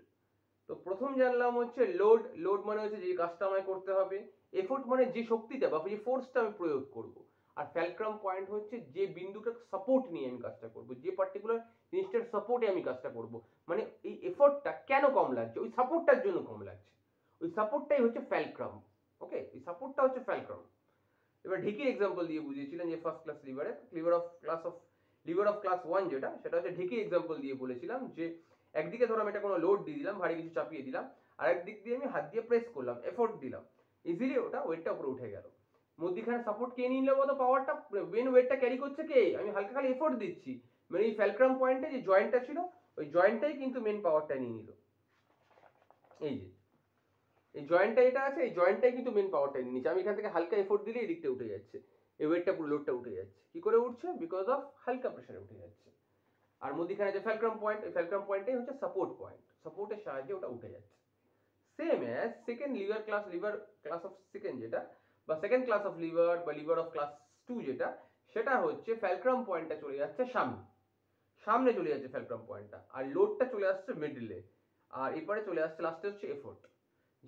তো প্রথম জানলাম হচ্ছে লোড, লোড মানে হচ্ছে যে কাজটা আমায় করতে হবে, এফোর্ট মানে যে শক্তিটা বা যে ফোর্সটা আমি প্রয়োগ করব, আর ফ্যালক্রাম পয়েন্ট হচ্ছে যে বিন্দুটা সাপোর্ট নিয়ে আমি কাজটা করব, যে পার্টিকুলার জিনিসটার সাপোর্টে আমি কাজটা করব, মানে এই এফোর্টটা কেন কম লাগছে, ওই সাপোর্টটার জন্য কম লাগছে, ওই সাপোর্টটাই হচ্ছে ফ্যালক্রাম। ওকে, এই সাপোর্টটা হচ্ছে ফ্যালক্রাম। এবার ঢিকির এক্সাম্পল দিয়ে বুঝিয়েছিলেন যে ফার্স্ট ক্লাস লিভারে, লিভার অফ ক্লাস 1 যেটা, সেটা হচ্ছে ঢিকির এক্সাম্পল দিয়ে বলেছিলাম যে একদিকে ধরো আমি এটা কোনো লোড দিয়ে দিলাম, ভারী কিছু চাপিয়ে দিলাম, আর একদিক দিয়ে আমি হাত দিয়ে প্রেস করলাম, এফোর্ট দিলাম, ইজিলি ওটা ওয়েটটা উপরে উঠে গেল। মধ্যখানে সাপোর্ট কে নিয়ে নেবো, তো পাওয়ারটা মেন ওয়েটটা ক্যারি করছে কে, আমি হালকা খালি এফোর্ট দিচ্ছি, মানে এই ফ্যালক্রাম পয়েন্টে যে জয়েন্টটা ছিল ওই জয়েন্টটাই কিন্তু মেন পাওয়ারটা নিয়ে নিল। এই যে এই জয়েন্টটা এটা আছে, এই জয়েন্টটাই কিন্তু মেন পাওয়ারটা নিয়ে নিচ্ছে, আমি এখান থেকে হালকা এফোর্ট দিলে এই দিকটা উঠে যাচ্ছে, এই ওয়েটটা পুরো লোডটা উঠে যাচ্ছে, কি করে উঠছে, বিকজ অফ হালকা প্রেসারে উঠে যাচ্ছে। আর মধ্যখানে যে ফ্যালক্রাম পয়েন্ট, এই ফ্যালক্রাম পয়েন্টটাই হচ্ছে সাপোর্ট পয়েন্ট, সাপোর্টের সাহায্যে ওটা উঠে যাচ্ছে। Same as second liver class of second যেটা, বা সেকেন্ড ক্লাস অফ লিভার বা লিভার অফ ক্লাস 2 যেটা, সেটা হচ্ছে ফ্যালক্রাম পয়েন্টটা চলে যাচ্ছে সামনে, সামনে চলে যাচ্ছে ফ্যালক্রাম পয়েন্টটা, আর লোডটা চলে আসছে মিডলে, আর এরপরে চলে আসছে লাস্টে হচ্ছে এফোর্ট।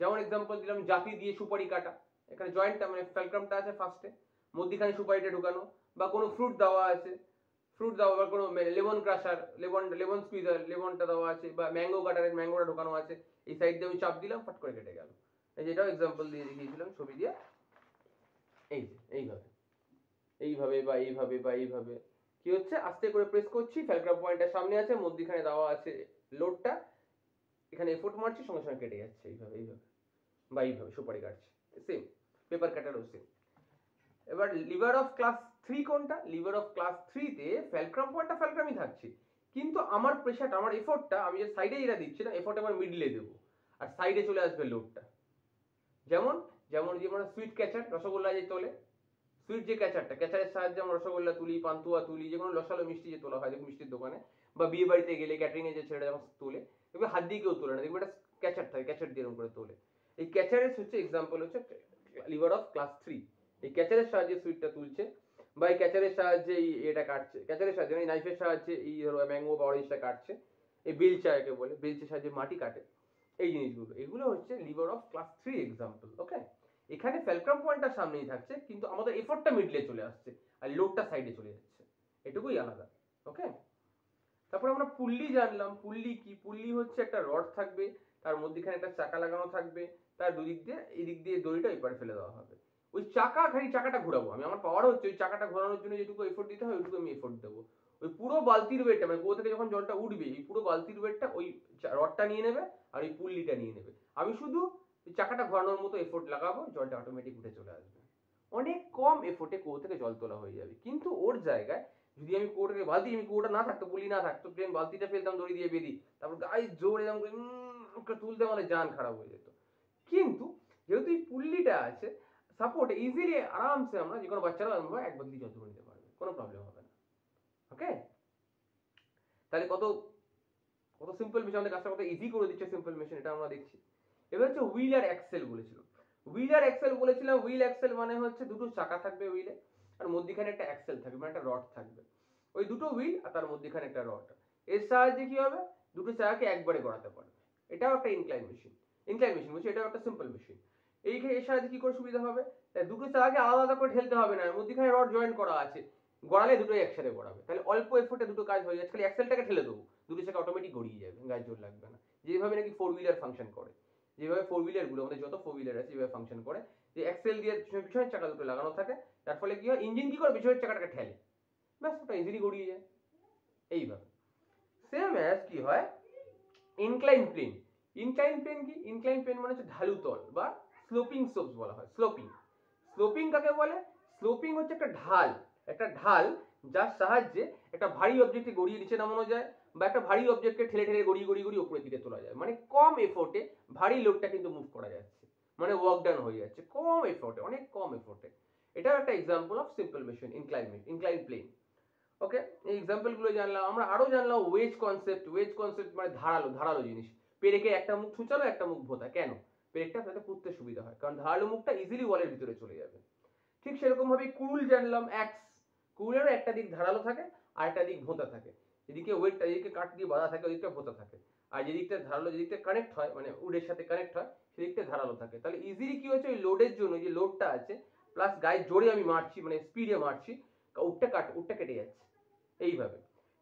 যেমন এক্সাম্পল দিলাম জাতি দিয়ে সুপারি কাটা, এখানে জয়েন্টটা মানে ফ্যালক্রামটা আছে ফার্স্টে, মধ্যখানে সুপারিটা ঢুকানো, বা কোনো ফ্রুট দেওয়া আছে, ফ্রুট দেওয়া, বা কোনো লেমন ক্রাশার, লেমন স্কুইজার, লেমনটা দেওয়া আছে, বা ম্যাঙ্গো কাটারের ম্যাঙ্গোটা ঢোকানো আছে, এই সাইড দিয়ে আমি চাপ দিলাম, ফট করে কেটে গেল। এই যেটাও এক্সাম্পল দিয়ে দেখিয়েছিলাম ছবি দিয়ে, এই যে এইভাবে এইভাবে বা এইভাবে বা এইভাবে কি হচ্ছে, আস্তে করে প্রেস করছি, ফ্যালক্রাম পয়েন্টের সামনে আছে, মধ্যখানে দেওয়া আছে লোডটা, এখানে এফোর্ট মারছি, সঙ্গে সঙ্গে কেটে যাচ্ছে, এইভাবে এইভাবে বা এইভাবে সুপারি কাটছে, সেম পেপার কাটারও সেম। এবার লিভার অফ ক্লাস 3 কোনটা, লিভার অফ ক্লাস 3 তে ফ্যালক্রাম পয়েন্টটা ফ্যালক্রামই থাকছে, কিন্তু আমার প্রেসারটা, আমার এফোর্টটা আমি যে সাইডে যেটা দিচ্ছি না, এফোর্ট আমার মিডলে দেবো, আর সাইডে চলে আসবে লোডটা। যেমন যেমন যে আমরা সুইট ক্যাচার, রসগোল্লা যে তোলে, সুইট যে ক্যাচারটা, ক্যাচারের সাহায্যে আমরা রসগোল্লা তুলি, পান্তুয়া তুলি, যে কোনো রসালো মিষ্টি যে তোলা হয়, দেখুন মিষ্টির দোকানে বা বিয়ে বাড়িতে গেলে ক্যাটারিং এ যে ছেলেটা যখন তোলে, দেখবে হাত দিয়ে কেউ তোলে না, দেখবে একটা ক্যাচার থাকে, ক্যাচার দিয়ে এরকম করে তোলে। এই ক্যাচারের হচ্ছে এক্সাম্পল হচ্ছে লিভার অফ ক্লাস 3, এই ক্যাচারের সাহায্যে সুইটটা তুলছে, বা এই ক্যাচারের সাহায্যে এই এটা কাটছে, ক্যাচারের সাহায্যে এই নাইফের সাহায্যে এই ধরো ম্যাঙ্গো বা অরেঞ্জটা কাটছে, এই বেলচা একে বলে, বেলচের সাহায্যে মাটি কাটে, এই জিনিসগুলো, এগুলো হচ্ছে লিভার অফ ক্লাস 3 এক্সাম্পল। ওকে, এখানে ফ্যালক্রাম পয়েন্টটা সামনেই থাকছে, কিন্তু আমাদের এফোর্টটা মিডলে চলে আসছে, আর লোডটা সাইডে চলে যাচ্ছে, এটুকুই আলাদা। ওকে, তারপর আমরা পুল্লি জানলাম, পুল্লি কি, পুল্লি হচ্ছে একটা রড থাকবে, তার মধ্যখানে একটা চাকা লাগানো থাকবে, তার দুদিক দিয়ে এই দিক দিয়ে দড়িটা এপারে ফেলে দেওয়া হবে, ওই চাকা খালি চাকাটা ঘোরাবো আমি, আমার পাওয়ার হচ্ছে ওই চাকাটা ঘোরানোর জন্য যেটুকু এফোর্ট দিতে হয় ওইটুকু আমি এফোর্ট দেবো, ওই পুরো বালতির ওয়েটটা, মানে কুয়ো থেকে যখন জলটা উঠবে এই পুরো বালতির ওয়েটটা ওই রডটা নিয়ে নেবে, আর ওই পুল্লিটা নিয়ে নেবে, আমি শুধু চাকাটা ঘোরানোর মতো এফোর্ট লাগাবো, জলটা অটোমেটিক উঠে চলে আসবে, অনেক কম এফোর্টে কুয়ো থেকে জল তোলা হয়ে যাবে। কিন্তু ওর জায়গায় যদি আমি কুয়োটাকে বালতি, আমি কুয়োটা না থাকতো, পুলি না থাকতো, প্লেন বালতিটা ফেলতাম দড়ি দিয়ে বেঁধে, তারপর গায়ে জোর এরকম করে তুলতে আমাদের জান খারাপ হয়ে যেত। কিন্তু যেহেতু এই পুল্লিটা আছে, সাপোর্ট ইজিলি আরামসে আমরা যে কোনো বাচ্চারা আমরা এক বালতি জল তুলে নিতে পারবে, কোনো প্রবলেম হবে না। ওকে, তাহলে কত কত সিম্পল বিষয়, আমাদের কাজটা কত ইজি করে দিচ্ছে সিম্পল মেশিন, এটা আমরা দেখছি। এবার হচ্ছে হুইল আর অ্যাক্সেল বলেছিল, হুইল আর অ্যাক্সেল বলেছিলাম, হুইল অ্যাক্সেল মানে হচ্ছে দুটো চাকা থাকবে হুইলে, আর মধ্যখানে একটা অ্যাক্সেল থাকবে, মানে একটা রড থাকবে, ওই দুটো হুইল আর তার মধ্যখানে একটা রড, এর সাহায্যে কি হবে, দুটো চাকাকে একবারে গড়াতে পারবে। এটাও একটা ইনক্লাইন মেশিন, বলছি, এটাও একটা সিম্পল মেশিন। এর সাথে কি করে সুবিধা হবে, দুটো চাকাকে আলাদা আলাদা করে ঠেলতে হবে না, মধ্যখানে রড জয়েন করা আছে, গড়ালে দুটোই একসাথে গড়াবে, তাহলে অল্প এফোর্টে দুটো কাজ হয়ে যাচ্ছে। খালি অ্যাক্সেলটাকে ঠেলে দেবো, দুটো চাকা অটোমেটিক গড়িয়ে যাবে, গায়ে জোর লাগবে না। যেভাবে নাকি ফোর হুইলার ফাংশন করে, যেভাবে ফোর হুইলার গুলো, আমাদের যত ফোর হুইলার আছে যেভাবে ফাংশন করে, যে অ্যাক্সেল দিয়ে পিছনের চাকা দুটো লাগানো থাকে, তার ফলে কি হয়, ইঞ্জিন কি করে পিছনের চাকাটাকে ঠেলে, ব্যাস ওটা ইজিলি গড়িয়ে যায়। এইভাবে সেম অ্যাজ কি হয় ইনক্লাইন প্লেন। ইনক্লাইন প্লেন কি, ইনক্লাইন প্লেন মানে হচ্ছে ঢালু তল বা স্লোপিং সোপস বলা হয়। স্লোপিং, স্লোপিং কাকে বলে, স্লোপিং হচ্ছে একটা ঢাল, একটা ঢাল যার সাহায্যে একটা ভারী অবজেক্টকে গড়িয়ে নিচে নামানো যায়, বা একটা ভারী অবজেক্টকে ঠেলে ঠেলে গড়িয়ে গড়িয়ে গড়িয়ে উপরের দিকে তোলা যায়, মানে কম এফোর্টে ভারী লোডটা কিন্তু মুভ করা যাচ্ছে, মানে ওয়ার্ক ডান হয়ে যাচ্ছে কম এফোর্টে, অনেক কম এফোর্টে। এটাও একটা example of simple machine, incline plane. Okay, এই এক্সাম্পল গুলো জানলাম আমরা। আরো জানলাম ওয়েজ কনসেপ্ট। ওয়েজ কনসেপ্ট মানে ধারালো, ধারালো জিনিস। পেরেকে একটা মুখ ছুঁচালো, একটা মুখ ভোতা, কেন, পেরেকটা যাতে পুঁততে সুবিধা হয়, কারণ ধারালো মুখটা ইজিলি ওয়ালের ভিতরে চলে যাবে। ঠিক সেরকম ভাবে কুড়ুল জানলাম, অ্যাক্স, কুড়ুলেরও একটা দিক ধারালো থাকে আর একটা দিক ভোঁতা থাকে, এদিকে ওয়েটটা, এদিকে কাঠ দিয়ে বাঁধা থাকে, ওদিকটা ভোঁতা থাকে, আর যেদিকটা ধারালো, যেদিকটা কানেক্ট হয় মানে উডের সাথে কানেক্ট হয়, সেদিকটা ধারালো থাকে। তাহলে ইজিলি কি হচ্ছে, ওই লোডের জন্য, যে লোডটা আছে প্লাস গায়ে জোরে আমি মারছি, মানে স্পিডে মারছি, উডটা কেটে যাচ্ছে। এইভাবে,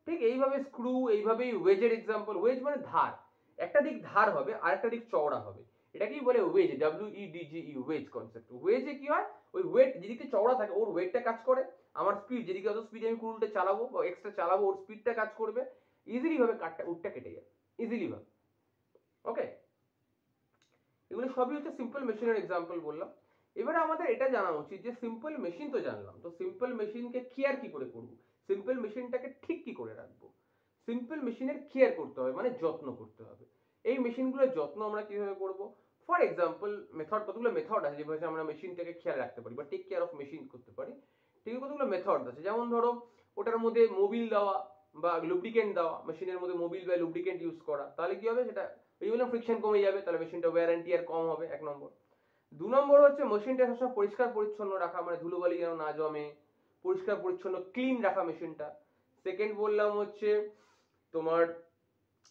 ঠিক এইভাবে স্ক্রু, এইভাবেই ওয়েজের এক্সাম্পল। ওয়েজ মানে ধার, একটা দিক ধার হবে আর একটা দিক চওড়া হবে, এটাকেই বলে ওয়েজ, WEDGE, ওয়েজ কনসেপ্ট। ওয়েজে কি হয়, ওই ওয়েট যেদিকে চওড়া থাকে ওর ওয়েটটা কাজ করে, আমার স্পিড যেদিকে অত স্পিডে আমি কুড়ুলটা চালাবো বা এক্সট্রা চালাবো ওর স্পিডটা কাজ করবে, ইজিলি ভাবে উডটা কেটে যাবে, ইজিলি ভাবে। ওকে, এগুলো সবই হচ্ছে সিম্পল মেশিনের এক্সাম্পল বললাম। এবারে আমাদের এটা জানা উচিত যে সিম্পল মেশিন তো জানলাম, তো সিম্পল মেশিনকে কেয়ার কি করে করব, সিম্পল মেশিনটাকে ঠিক কি করে রাখবো। সিম্পল মেশিনের কেয়ার করতে হবে, মানে যত্ন করতে হবে। এই মেশিনগুলোর যত্ন আমরা কিভাবে করব, ফর এক্সাম্পল মেথড, কতগুলো মেথড আছে যেভাবে আমরা মেশিনটাকে খেয়াল রাখতে পারি বা টেক কেয়ার অফ মেশিন করতে পারি। ঠিক কতগুলো মেথড আছে, যেমন ধরো ওটার মধ্যে মোবিল দেওয়া বা লুব্রিকেন্ট দেওয়া, মেশিনের মধ্যে মোবিল বা লুব্রিকেন্ট ইউজ করা, তাহলে কি হবে, সেটা ওই জন্য ফ্রিকশন কমে যাবে, তাহলে মেশিনটা ওয়্যার অ্যান্ড টিয়ার কম হবে, এক নম্বর। দু নম্বর হচ্ছে মেশিনটা সবসময় পরিষ্কার পরিচ্ছন্ন রাখা, মানে ধুলোবালি যেন না জমে, পরিষ্কার পরিচ্ছন্ন ক্লিন রাখা মেশিনটা। সেকেন্ড বললাম হচ্ছে তোমার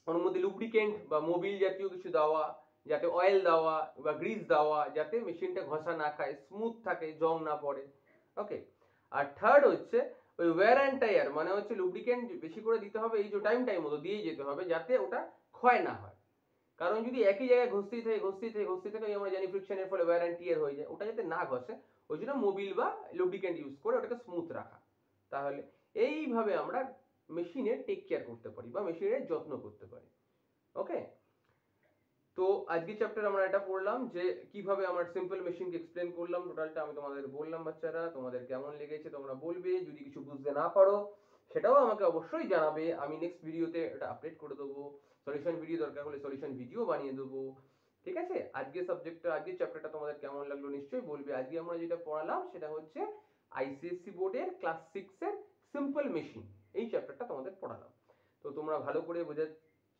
ওর মধ্যে লুব্রিকেন্ট বা মোবিল জাতীয় কিছু দেওয়া, যাতে অয়েল দেওয়া বা গ্রিস দেওয়া, যাতে মেশিনটা ঘষা না খায়, স্মুথ থাকে, জং না পড়ে। ওকে, আর থার্ড হচ্ছে ওই ওয়্যার অ্যান্ড টায়ার, মানে হচ্ছে লুব্রিকেন্ট বেশি করে দিতে হবে, এই যে টাইম মতো দিয়ে যেতে হবে, যাতে ওটা ক্ষয় না হয়। কারণ যদি একই জায়গায় ঘষতেই থাকে, আমরা জানি ফ্রিকশনের ফলে ওয়্যার অ্যান্ড টিয়ার হয়ে যায়, ওটা যাতে না ঘষে ওই জন্য মোবিল বা লুব্রিকেন্ট ইউজ করে ওটাকে স্মুথ রাখা। তাহলে এইভাবে আমরা মেশিনের টেক কেয়ার করতে পারি বা মেশিনের যত্ন করতে পারি। ওকে, তো আজকের চ্যাপ্টার আমরা এটা পড়লাম যে কিভাবে আমার সিম্পল মেশিনকে এক্সপ্লেন করলাম, টোটালটা আমি তোমাদের বললাম। বাচ্চারা, তোমাদের কেমন লেগেছে তোমরা বলবে, যদি কিছু বুঝতে না পারো সেটাও আমাকে অবশ্যই জানাবে, আমি নেক্সট ভিডিওতে এটা আপডেট করে দেবো, সলিউশন ভিডিও দরকার হলে সলিউশন ভিডিও বানিয়ে দেবো। ঠিক আছে, আজকের সাবজেক্টটা, আজকের চ্যাপ্টারটা তোমাদের কেমন লাগলো নিশ্চয়ই বলবে। আজকে আমরা যেটা পড়ালাম সেটা হচ্ছে আইসিএসসি বোর্ডের ক্লাস 6 এর সিম্পল মেশিন, এই চ্যাপ্টারটা তোমাদের পড়ালাম। তো তোমরা ভালো করে বোঝার,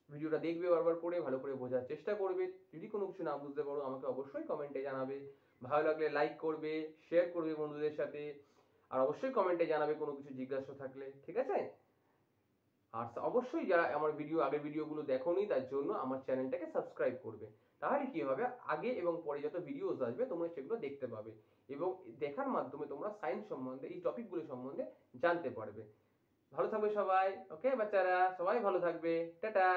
ভিডিওটা দেখবে বারবার করে, ভালো করে বোঝার চেষ্টা করবে। যদি কোনো কিছু না বুঝতে পারো আমাকে অবশ্যই কমেন্টে জানাবে, ভালো লাগলে লাইক করবে, শেয়ার করবে বন্ধুদের সাথে, আর অবশ্যই কমেন্টে জানাবে কোনো কিছু জিজ্ঞাসা থাকলে, ঠিক আছে। আর অবশ্যই যারা আমার আগের ভিডিওগুলো দেখোনি তার জন্য আমার চ্যানেলটাকে সাবস্ক্রাইব করবে, তাহলে কি হবে, আগে এবং পরে যত ভিডিওস আসবে তোমরা সেগুলো দেখতে পাবে, এবং দেখার মাধ্যমে তোমরা সায়েন্স সম্বন্ধে, এই টপিকগুলো সম্বন্ধে জানতে পারবে। ভালো থাকবে সবাই। ওকে বাচ্চারা, সবাই ভালো থাকবে, টাটা।